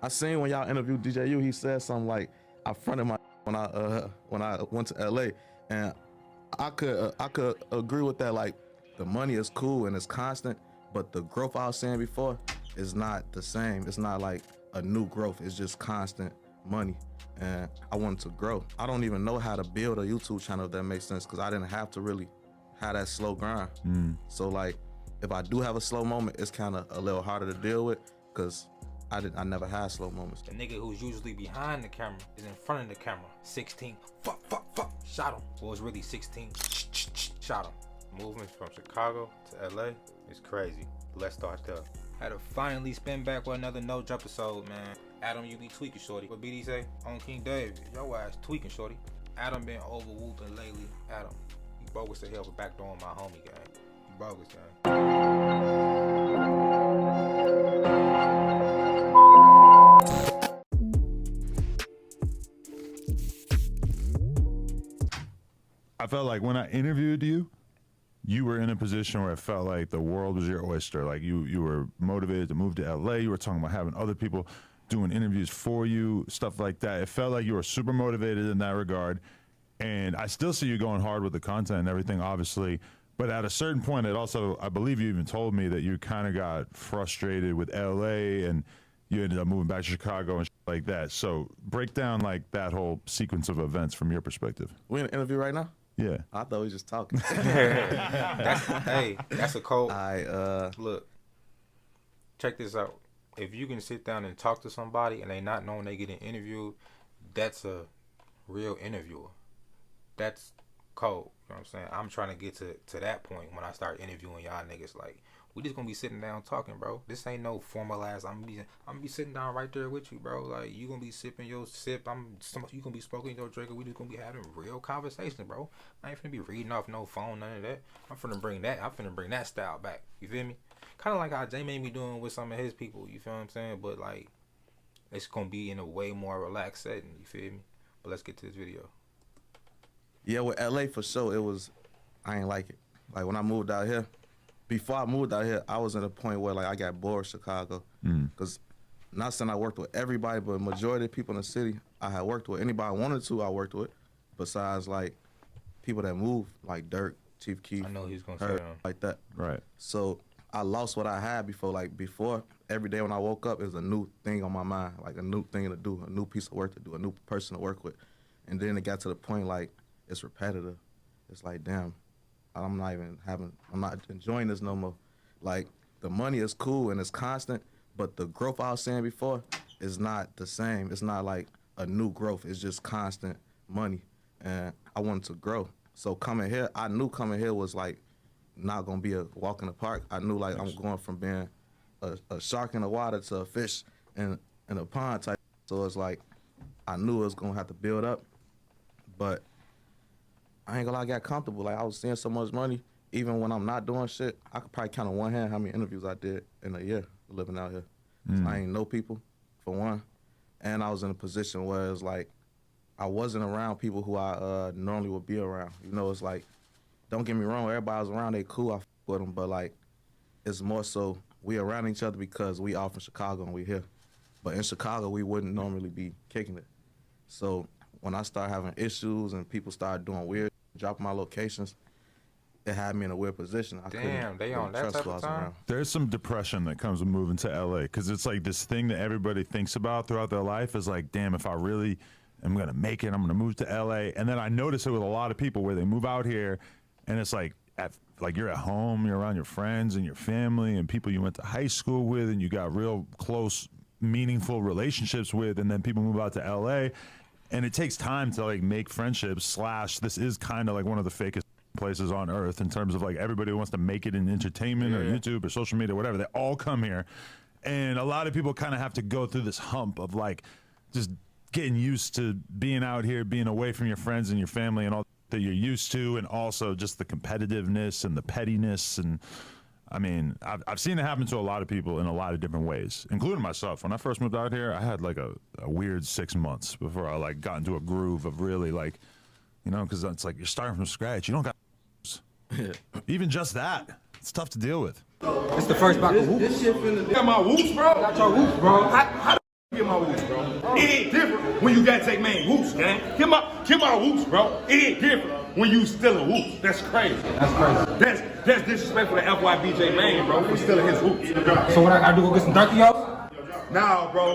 I seen when y'all interviewed DJU, he said something like, I fronted my when I went to LA, and I could agree with that. Like, the money is cool and it's constant, but the growth I was saying before is not the same. It's not like a new growth. It's just constant money, and I wanted to grow. I don't even know how to build a YouTube channel, if that makes sense, because I didn't have to really have that slow grind. So like, if I do have a slow moment, it's kind of a little harder to deal with, because I never had slow moments. The nigga who's usually behind the camera is in front of the camera. 16, fuck, shot him. Well, it's really 16, shot him. Movement from Chicago to LA is crazy. Let's start there. Had to finally spin back with another no jump episode, man. Adam, you be tweaking, shorty. What BD say? On King David, your ass tweaking, shorty. Adam been over whooping lately. Adam, you bogus to hell for backdooring my homie gang. You bogus, gang. I felt like when I interviewed you, you were in a position where it felt like the world was your oyster. Like you were motivated to move to LA. You were talking about having other people doing interviews for you, stuff like that. It felt like you were super motivated in that regard. And I still see you going hard with the content and everything, obviously. But at a certain point, it also, I believe you even told me that you kind of got frustrated with LA and you ended up moving back to Chicago and shit like that. So break down like that whole sequence of events from your perspective. We in an interview right now? Yeah. I thought we was just talking. That's a cold. Look, check this out. If you can sit down and talk to somebody and they not knowing they getting interviewed, that's a real interviewer. That's cold. You know what I'm saying? I'm trying to get to that point when I start interviewing y'all niggas. Like, we just gonna be sitting down talking, bro. This ain't no formalized. I'm gonna be sitting down right there with you, bro. Like, you gonna be sipping your sip. You gonna be smoking your drink. We just gonna be having real conversations, bro. I ain't finna be reading off no phone, none of that. I'm finna bring that style back. You feel me? Kind of like how Jay made me doing with some of his people. You feel what I'm saying? But like, it's gonna be in a way more relaxed setting. You feel me? But let's get to this video. yeah, with LA for sure, I ain't like it. Like, when I moved out here, before I moved out here, I was at a point where like I got bored of Chicago. Cause not saying I worked with everybody, but majority of people in the city I had worked with. Anybody I wanted to, I worked with. Besides like people that moved, like Dirk, Chief Keef, I know he's gonna say like that. Right. So I lost what I had before. Like before, every day when I woke up, it was a new thing on my mind, like a new thing to do, a new piece of work to do, a new person to work with. And then it got to the point like it's repetitive. It's like, damn, I'm not enjoying this no more. Like, the money is cool and it's constant, but the growth I was saying before is not the same. It's not like a new growth. It's just constant money, and I wanted to grow. So coming here, I knew coming here was like not gonna be a walk in the park. I knew like I'm going from being a shark in the water to a fish in a pond type. So it's like I knew it was gonna have to build up, but I ain't gonna lie, I got comfortable. Like, I was seeing so much money, even when I'm not doing shit. I could probably count on one hand how many interviews I did in a year living out here. So I ain't know people, for one. And I was in a position where it's like, I wasn't around people who I normally would be around. You know, it's like, don't get me wrong, everybody was around, they cool, I f with them, but like, it's more so, we around each other because we all from Chicago and we here. But in Chicago, we wouldn't normally be kicking it. So when I started having issues and people started doing weird, dropping my locations, it had me in a weird position. Damn, they on that type of time? There's some depression that comes with moving to LA, because it's like this thing that everybody thinks about throughout their life is like, damn, if I really am gonna make it, I'm gonna move to LA. And then I notice it with a lot of people where they move out here and it's like, you're at home, you're around your friends and your family and people you went to high school with and you got real close, meaningful relationships with, and then people move out to LA. And it takes time to like make friendships, / this is kind of like one of the fakest places on earth in terms of like everybody who wants to make it in entertainment or YouTube or social media, whatever, they all come here. And a lot of people kind of have to go through this hump of like just getting used to being out here, being away from your friends and your family and all that you're used to, and also just the competitiveness and the pettiness. And I mean, I've seen it happen to a lot of people in a lot of different ways, including myself. When I first moved out here, I had like a weird 6 months before I like got into a groove of really like, you know, because it's like you're starting from scratch. You don't got even just that. It's tough to deal with. It's the first box of whoops. This shit finna got my whoops, bro. Got your whoops, bro. How the get my It ain't different when you gotta take man whoops, gang. Kill my whoops, bro. It ain't different when you stealing whoops. That's crazy. That's disrespectful to FYBJ man, bro, for stealing his whoops. So what I gotta do, go get some darky off? Nah, bro.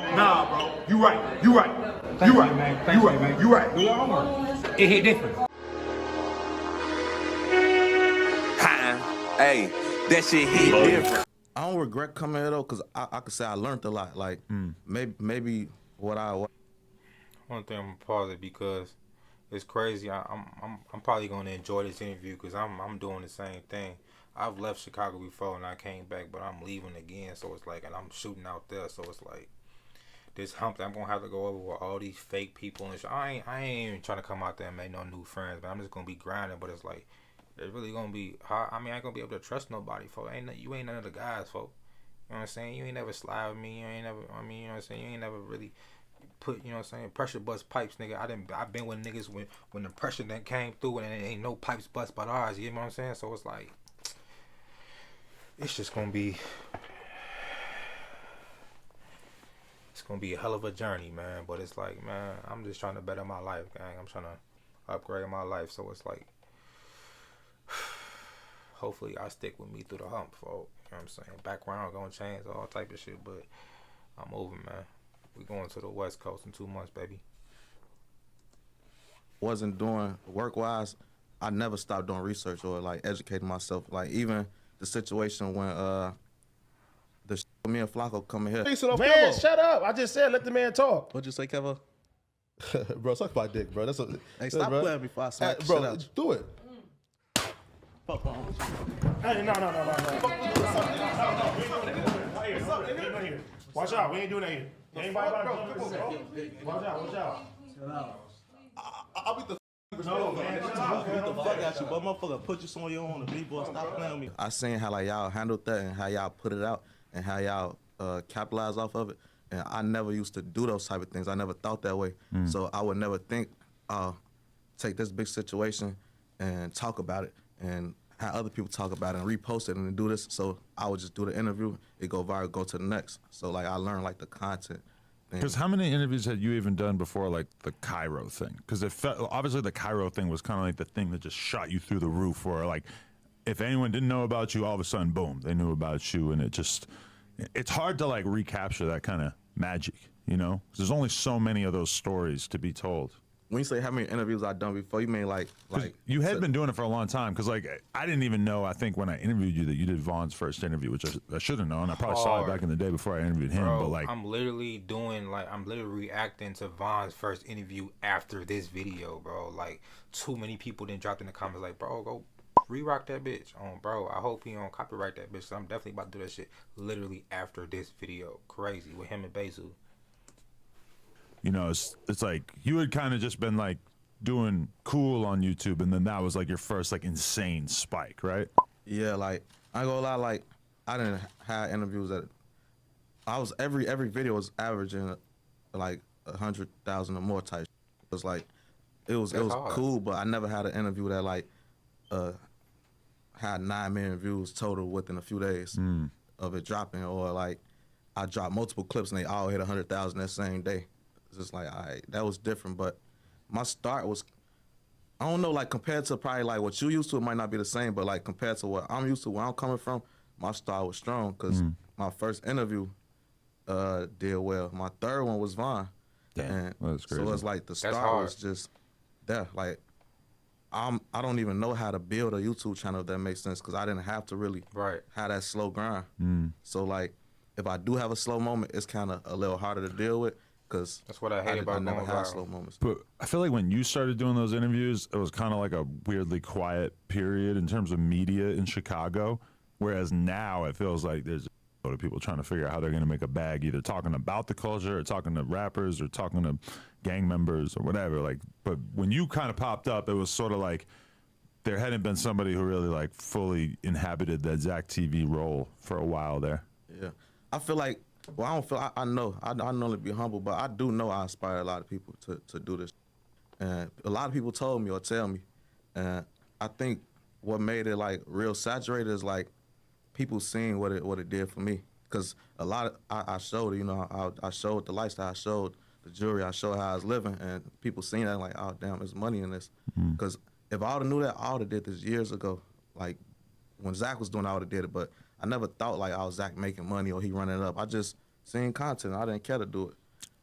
You right. You right. Do your homework. It hit different. Hey, that shit hit different. I don't regret coming here though, cause I could say I learned a lot. Like maybe what One thing I'm gonna pause it because it's crazy. I'm probably gonna enjoy this interview because I'm doing the same thing. I've left Chicago before and I came back, but I'm leaving again. So it's like, and I'm shooting out there. So it's like this hump that I'm gonna have to go over with all these fake people and shit. I ain't even trying to come out there and make no new friends, but I'm just gonna be grinding. But it's like it's really gonna be hard. I mean, I ain't gonna be able to trust nobody, folks. You ain't none of the guys, folks. You know what I'm saying? You ain't never slide with me. You ain't never. I mean, you know what I'm saying? You ain't never really put, you know what I'm saying, pressure bust pipes, nigga. I've been with niggas when the pressure that came through and it ain't no pipes bust but ours. You know what I'm saying? So it's like, it's just gonna be. It's gonna be a hell of a journey, man. But it's like, man, I'm just trying to better my life, gang. I'm trying to upgrade my life. So it's like, hopefully I stick with me through the hump, folks. You know what I'm saying? Background gonna change, all type of shit, but I'm moving, man. We going to the West Coast in 2 months, baby. wasn't doing work-wise, I never stopped doing research or like educating myself. Like even the situation when me and Flacco coming here. Man, shut up. I just said let the man talk. What'd you say, Kevo? Bro, suck my dick, bro. That's a, Hey, stop bro. playing before I smack the bro, shit out you. do it. Fuck on. Hey, no. Not here. Watch out, we ain't doing that here. Anybody about to Watch out. I'll beat the No, man. beat the fuck out you, but motherfucker put you somewhere you don't want to be, boy. Stop playing with me. I seen how like y'all handled that and how y'all put it out and how y'all capitalize off of it. And I never used to do those type of things. I never thought that way. So I would never think, take this big situation and talk about it and have other people talk about it and repost it and do this. So I would just do the interview, it go viral, go to the next. So like I learned like the content. Because how many interviews had you even done before, like the Cairo thing? Because obviously the Cairo thing was kind of like the thing that just shot you through the roof, or like if anyone didn't know about you, all of a sudden, boom, they knew about you, and it's hard to like recapture that kind of magic, you know? 'Cause there's only so many of those stories to be told. When you say how many interviews I've done before, you mean like you had been doing it for a long time. Because like I didn't even know. I think when I interviewed you that you did Vaughn's first interview, which I should have known. I probably saw it back in the day before I interviewed him. Bro, but like I'm literally reacting to Vaughn's first interview after this video, bro. Like too many people then dropped in the comments like, bro, go re-rock that bitch. Bro, I hope he don't copyright that bitch. So I'm definitely about to do that shit literally after this video. Crazy with him and Bezu. you know, it's like you had kind of just been like doing cool on YouTube, and then that was like your first like insane spike, right? Yeah, like I ain't gonna lie, like I didn't have interviews that I was every video was averaging like 100,000 or more type. It was like it was hard. cool, but I never had an interview that like had 9 million views total within a few days of it dropping, or like I dropped multiple clips and they all hit 100,000 that same day. It's just like that was different, but my start was, I don't know, like compared to probably like what you used to, it might not be the same, but like compared to what I'm used to, where I'm coming from, my start was strong because my first interview did well. My third one was Vaughn. Damn, that's crazy. So it's like the start was just there. Like I don't even know how to build a YouTube channel, if that makes sense, because I didn't have to really have that slow grind. So like if I do have a slow moment, it's kind of a little harder to deal with. Cause that's what I hate about I never going had viral. slow moments. But I feel like when you started doing those interviews, it was kind of like a weirdly quiet period in terms of media in Chicago. Whereas now it feels like there's a lot of people trying to figure out how they're going to make a bag, either talking about the culture or talking to rappers or talking to gang members or whatever. Like, but when you kind of popped up, it was sort of like there hadn't been somebody who really like fully inhabited that Zach TV role for a while there. Yeah, I feel like. Well, I don't feel. I know. I normally be humble, but I do know I inspire a lot of people to do this. And a lot of people told me or tell me, and I think what made it like real saturated is like people seeing what it did for me. Cause a lot of I showed, you know, I showed the lifestyle, I showed the jewelry. I show how I was living, and people seen that like, oh damn, there's money in this. Because if I would have knew that, I would have did this years ago. Like when Zach was doing it, I would have did it. But I never thought like, oh, Zach making money or he running it up. I just seen content. I didn't care to do it.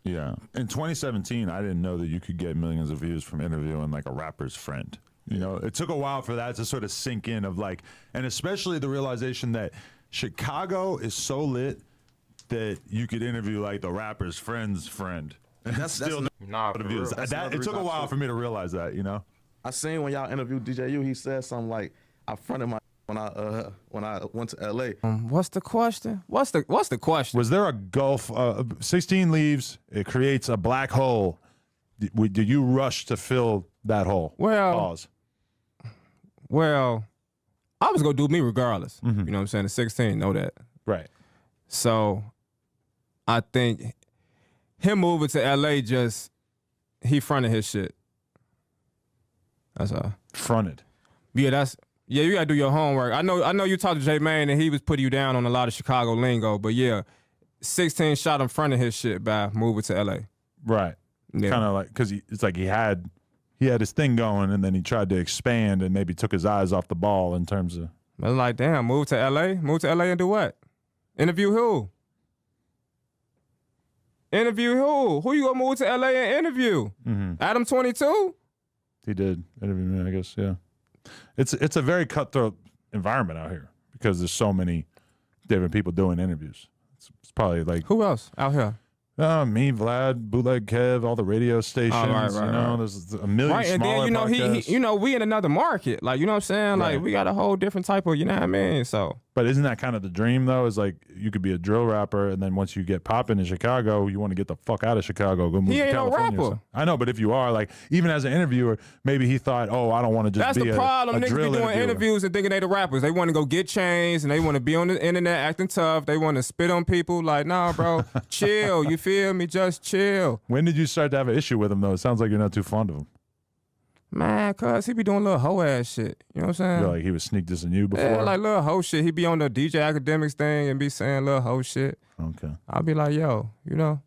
Yeah. In 2017, I didn't know that you could get millions of views from interviewing like a rapper's friend. You know, it took a while for that to sort of sink in of like, and especially the realization that Chicago is so lit that you could interview like the rapper's friend's friend. And that's still Nah, for real. views. It took a while for me to realize that, you know? I seen when y'all interviewed DJU, he said something like, I fronted my when I went to LA. What's the question? What's the question? Was there a gulf? 16 leaves, it creates a black hole. Did you rush to fill that hole? Well, Pause. Well, I was gonna do me regardless. You know what I'm saying? The 16, know that. Right. So I think him moving to LA he fronted his shit. That's all. Fronted. Yeah, you gotta do your homework. I know you talked to J Mane and he was putting you down on a lot of Chicago lingo, but yeah, 16 shot him fronting his shit by moving to LA. Right. Yeah. Kind of like, because it's like he had his thing going and then he tried to expand and maybe took his eyes off the ball in terms of. I was like, damn, move to LA? Move to LA and do what? Interview who? Interview who? Who you gonna move to LA and interview? Adam 22? He did interview me, I guess, yeah. It's a very cutthroat environment out here because there's so many different people doing interviews. It's probably like. Who else out here? Me, Vlad, Bootleg Kev, all the radio stations. Right, you know, there's a million smaller and then podcasts. we in another market. Like, you know what I'm saying? Right. Like, we got a whole different type of, you know what I mean? So. But isn't that kind of the dream though? Is like you could be a drill rapper, and then once you get popping in Chicago, you want to get the fuck out of Chicago, go move He to ain't no California. rapper. I know, but if you are, like, even as an interviewer, maybe he thought, oh, I don't want to just That's be the problem. a Niggas drill be doing interviewer. interviews and thinking they the rappers. They want to go get chains and they want to be on the internet acting tough. They want to spit on people. Like, nah, bro, chill. You feel me? Just chill. When did you start to have an issue with him though? It sounds like you're not too fond of him. Man, cuz he be doing little hoe ass shit. You know what I'm saying? You're like he was sneak dissing you before. Yeah, like little hoe shit. He be on the DJ Academics thing and be saying little hoe shit. Okay. I'll be like, yo, you know.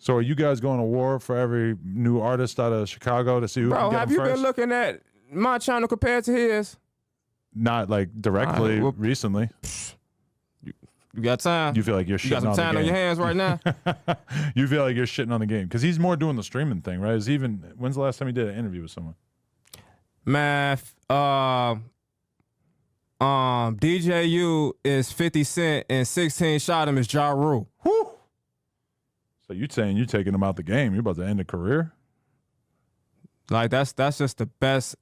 So are you guys going to war for every new artist out of Chicago to see who can Bro, get have them you first? been looking at my channel compared to his? Not like directly recently. You got time? You feel like you're You got shitting some on the time game. on your hands right now? You feel like you're shitting on the game because he's more doing the streaming thing, right? When's the last time he did an interview with someone? Man, DJU is 50 Cent and 16Shotem is Ja Rule. Whew. So you saying you taking him out the game? You're about to end a career? Like that's just the best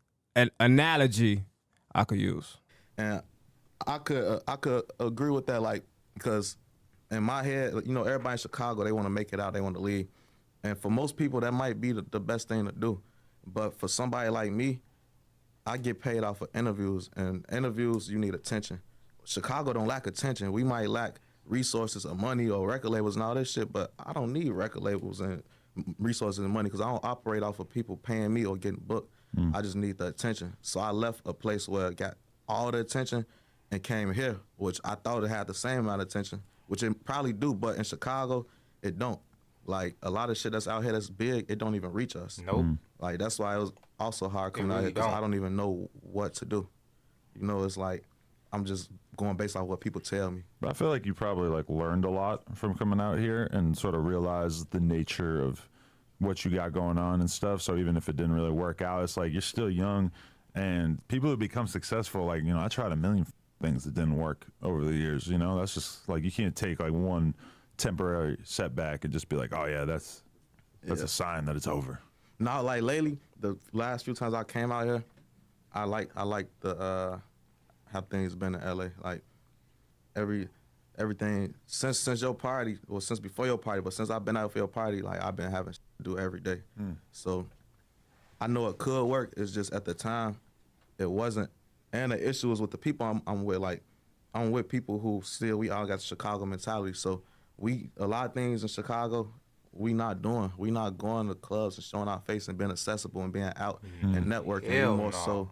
analogy I could use. And I could agree with that, like, because in my head, you know, everybody in Chicago, they want to make it out, they want to leave. And for most people, that might be the best thing to do. But for somebody like me, I get paid off of interviews, and interviews, you need attention. Chicago don't lack attention. We might lack resources or money or record labels and all this shit, but I don't need record labels and resources and money because I don't operate off of people paying me or getting booked. I just need the attention. So I left a place where it got all the attention and came here, which I thought it had the same amount of attention, which it probably do, but in Chicago, it don't. Like, a lot of shit that's out here that's big, it don't even reach us. Nope. Like, that's why it was also hard coming out really here because don't. I don't even know what to do. You know, it's like I'm just going based off what people tell me. But I feel like you probably like learned a lot from coming out here and sort of realized the nature of what you got going on and stuff. So even if it didn't really work out, it's like you're still young, and people who become successful, like, you know, I tried a million things that didn't work over the years. You know, that's just like you can't take like one temporary setback and just be like, oh yeah, that's a sign that it's over. Now, like lately, the last few times I came out here, I like the how things been in LA. Like everything since your party, well, since before your party, but since I've been out for your party, like I've been having to do every day. So I know it could work. It's just at the time it wasn't. And the issue is with the people I'm with. Like I'm with people who still, we all got the Chicago mentality. So a lot of things in Chicago we not doing. We not going to clubs and showing our face and being accessible and being out and networking. Hell More no. so,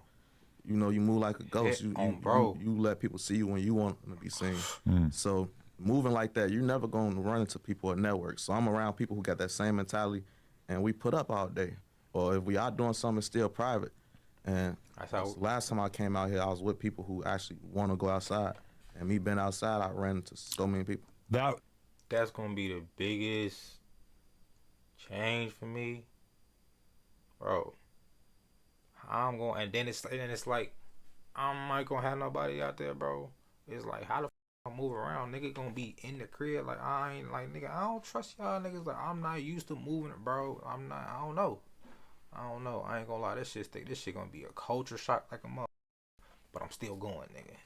you know, you move like a ghost. Hell You bro. let people see you when you want them to be seen. So moving like that, you're never going to run into people at network. So I'm around people who got that same mentality, and we put up all day. Or if we are doing something, it's still private. And last time I came out here, I was with people who actually want to go outside. And me being outside, I ran into so many people. That's going to be the biggest change for me. Bro, I'm going, and then it's like, I'm not going to have nobody out there, bro. It's like, how the f I move around? Nigga going to be in the crib. Like, I ain't, like, nigga, I don't trust y'all niggas. Like, I'm not used to moving it, bro. I don't know. I ain't gonna lie. This shit gonna be a culture shock like a mother. But I'm still going, nigga.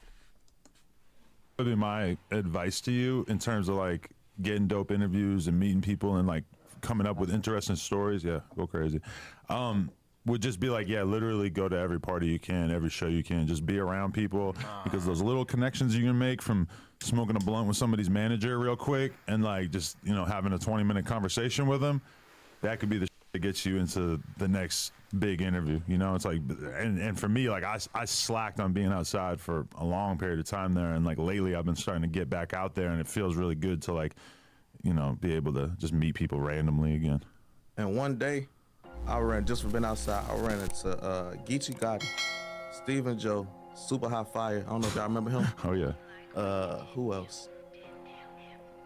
Would be my advice to you in terms of like getting dope interviews and meeting people and like coming up with interesting stories. Yeah, go crazy. Would just be like, yeah, literally go to every party you can, every show you can. Just be around people because those little connections you can make from smoking a blunt with somebody's manager real quick and like just, you know, having a 20-minute conversation with them, that could be the shit that gets you into the next big interview. You know, it's like, and for me, like I slacked on being outside for a long period of time there. And like lately I've been starting to get back out there and it feels really good to like, you know, be able to just meet people randomly again. And one day, I ran, just for being outside, I ran into Geechee Gotti, Stephen Joe, Super Hot Fire. I don't know if y'all remember him. Oh, yeah. Who else?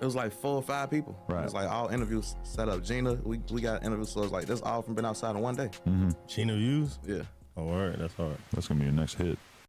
It was like 4 or 5 people. Right. It's like all interviews set up. Gina, we got interviews, so it's like this all from being outside in one day. Mm-hmm. Gina views? Yeah. Oh, all right, that's hard. That's going to be your next hit.